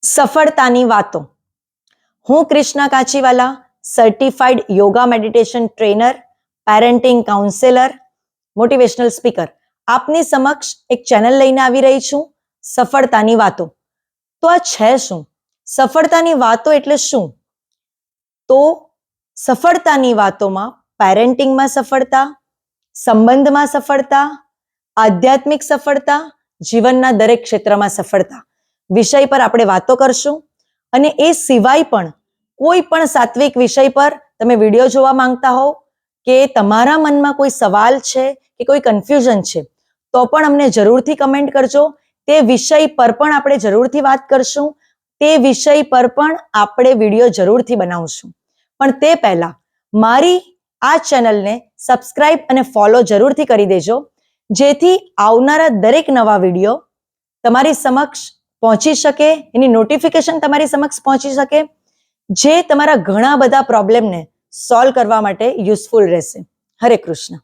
સફળતાની વાતો. હું Krishna Kachiwala, certified yoga meditation trainer, parenting counsellor, motivational speaker આપની સમક્ષ એક ચેનલ લઈને આવી રહી છું, સફળતાની વાતો. તો આ છે શું? સફળતાની વાતો એટલે શું? તો સફળતાની વાતોમાં પેરેન્ટિંગમાં સફળતા, સંબંધમાં સફળતા, આધ્યાત્મિક સફળતા, જીવનના દરેક ક્ષેત્રમાં સફળતા વિષય પર આપણે વાતો કરશું. અને એ સિવાય પણ કોઈ પણ સાત્વિક વિષય પર તમે વિડીયો જોવા માંગતા હો કે તમારા મનમાં કોઈ સવાલ છે કે કોઈ કન્ફ્યુઝન છે તો પણ અમને જરૂરથી કમેન્ટ કરજો. તે વિષય પર પણ આપણે જરૂરથી વાત કરશું, તે વિષય પર પણ આપણે વિડીયો જરૂરથી બનાવશું. પણ તે પહેલા મારી આ ચેનલને સબસ્ક્રાઇબ અને ફોલો જરૂરથી કરી દેજો, જેથી આવનારા દરેક નવા વિડીયો તમારી સમક્ષ પહોંચી શકે, એની નોટિફિકેશન તમારી સમક્ષ પહોંચી શકે, જે તમારા ઘણા બધા પ્રોબ્લેમને સોલ્વ કરવા માટે યુઝફુલ રહેશે. હરે કૃષ્ણ.